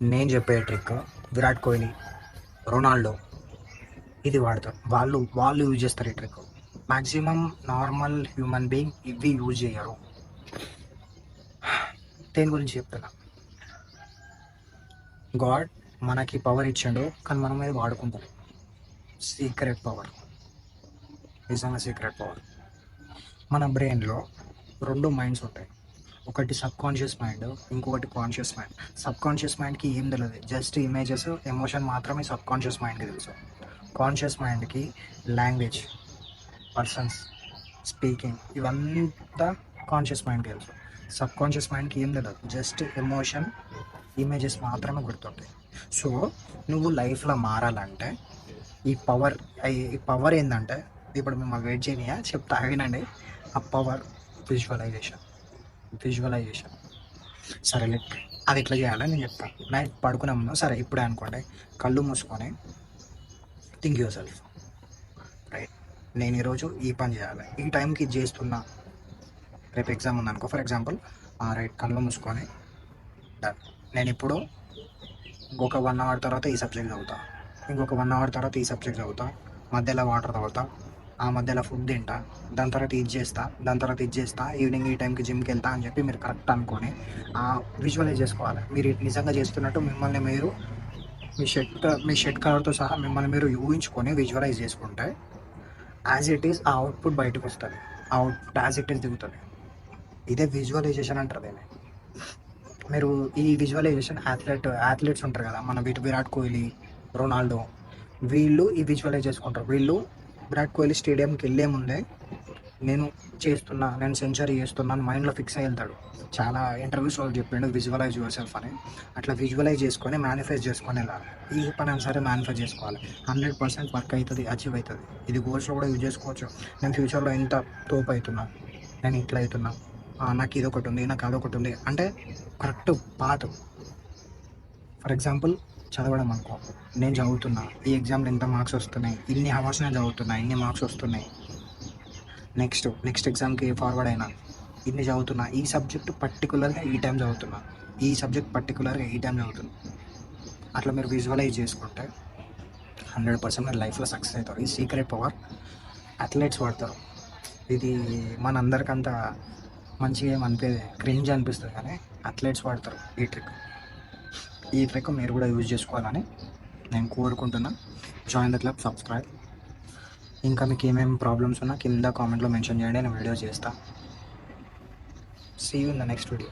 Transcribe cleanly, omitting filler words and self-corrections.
నేను చెప్పే trick Virat Kohli, Ronaldo ఇది వాడతారు. వాళ్ళు యూజ్ చేస్తారు ఈ trick. Maximum normal human being ఇవి యూజ్ చేయరు. దేని గురించి చెప్తున్నా, గాడ్ మనకి పవర్ ఇచ్చాడు, కానీ మనం అది వాడుకుంటాం. సీక్రెట్ పవర్, నిజంగా సీక్రెట్ పవర్. మన బ్రెయిన్లో రెండు మైండ్స్ ఉంటాయి. ఒకటి సబ్ కాన్షియస్ మైండ్, ఇంకొకటి కాన్షియస్ మైండ్. సబ్ కాన్షియస్ మైండ్కి ఏం తెలియదు, జస్ట్ ఇమేజెస్, ఎమోషన్ మాత్రమే సబ్ కాన్షియస్ మైండ్కి తెలుసు. కాన్షియస్ మైండ్కి లాంగ్వేజ్, పర్సన్స్, స్పీకింగ్ ఇవంతా కాన్షియస్ మైండ్కి తెలుసు. సబ్ కాన్షియస్ మైండ్కి ఏం తెలియదు, జస్ట్ ఎమోషన్, ఇమేజెస్ మాత్రమే గుర్తుంటాయి. సో నువ్వు లైఫ్లో మారాలంటే ఈ పవర్ ఏంటంటే, ఇప్పుడు మేము వెయిట్ చేయనియా చెప్తా వినండి. ఆ పవర్ విజువలైజేషన్. సరే లెట్ అది ఎట్లా చేయాలని నేను చెప్తాను. నైట్ పడుకునే ముందు, సరే ఇప్పుడే అనుకోండి, కళ్ళు మూసుకొని థింక్ యువర్ సెల్ఫ్, రైట్, నేను ఈరోజు ఈ పని చేయాలి, ఈ టైంకి ఇది చేస్తున్నా. రేపు ఎగ్జామ్ ఉందనుకో ఫర్ ఎగ్జాంపుల్, రైట్, కళ్ళు మూసుకొని డన్, నేను ఇప్పుడు ఇంకొక 1 అవర్ తర్వాత ఈ సబ్జెక్ట్ చదువుతా, ఇంకొక 1 అవర్ తర్వాత ఈ సబ్జెక్ట్ చదువుతా, మధ్యలో వాటర్ తాగుతా, ఆ మధ్యలో ఫుడ్ తింటా, దాని తర్వాత ఇది చేస్తా, దాని తర్వాత ఇది చేస్తా, ఈవినింగ్ ఈ టైంకి జిమ్కి వెళ్తా అని చెప్పి మీరు కరెక్ట్ అనుకొని విజువలైజ్ చేసుకోవాలి. మీరు నిజంగా చేస్తున్నట్టు మిమ్మల్ని మీరు మీ షెడ్ కలర్తో సహా మిమ్మల్ని మీరు ఊహించుకొని విజువలైజ్ చేసుకుంటే యాజ్ ఇట్ ఈస్ ఆ అవుట్పుట్ బయటకు వస్తుంది. ఆ అవుట్పుట్ యాజ్ ఇట్ ఈస్ దిగుతుంది. ఇదే విజువలైజేషన్ అంటారు దీన్ని. మీరు ఈ విజువలైజేషన్ అథ్లెట్స్ ఉంటారు కదా, మన విరాట్ కోహ్లీ, రొనాల్డో, వీళ్ళు ఈ విజువలైజ్ చేసుకుంటారు. వీళ్ళు విరాట్ కోహ్లీ స్టేడియంకి వెళ్ళే ముందే నేను సెంచరీ చేస్తున్నాను మైండ్లో ఫిక్స్ అయ్యి వెళ్తాడు. చాలా ఇంటర్వ్యూస్ వాళ్ళు చెప్పిండు విజువలైజ్ యువర్ సెల్ఫ్ అని. అట్లా విజువలైజ్ చేసుకొని మేనిఫెస్ట్ చేసుకొని వెళ్ళాలి. ఈ పని సరే మేనిఫెస్ట్ చేసుకోవాలి. 100% వర్క్ అవుతుంది, అచీవ్ అవుతుంది. ఇది గోల్స్లో కూడా యూజ్ చేసుకోవచ్చు. నేను ఫ్యూచర్లో ఇంత తోపు అవుతున్నా, నేను ఇట్లా అవుతున్నా, నాకు ఇది ఒకటి ఉంది, నాకు అదొకటి ఉంది అంటే కరెక్ట్ పాత్. ఫర్ ఎగ్జాంపుల్ చదవడం అనుకో, నేను చదువుతున్నా, ఈ ఎగ్జామ్లో ఎంత మార్క్స్ వస్తున్నాయి, ఇన్ని అవర్స్ నేను చదువుతున్నా, ఇన్ని మార్క్స్ వస్తున్నాయి. నెక్స్ట్ ఎగ్జామ్కి ఫార్వర్డ్ అయినా ఇన్ని చదువుతున్నా, ఈ సబ్జెక్ట్ పర్టికులర్గా ఈ టైం చదువుతున్నా, ఈ సబ్జెక్ట్ పర్టికులర్గా ఈ టైం చదువుతున్నా. అట్లా మీరు విజువలైజ్ చేసుకుంటే 100% మీరు లైఫ్లో సక్సెస్ అవుతారు. ఈ సీక్రెట్ పవర్ అథ్లెట్స్ వాడతారు. ఇది మనందరికంత మంచిగా ఏమనిపించదు, క్రింజ్ అనిపిస్తుంది, కానీ అథ్లెట్స్ వాడతారు ఈ ట్రిక్ మీరు కూడా యూజ్ చేసుకోవాలని నేను కోరుకుంటున్నా. Join the club, subscribe. ఇంకా మీకు ఏమేమి ప్రాబ్లమ్స్ ఉన్నా కింద కామెంట్లో మెన్షన్ చేయండి, నేను వీడియో చేస్తాను. See you in the next video.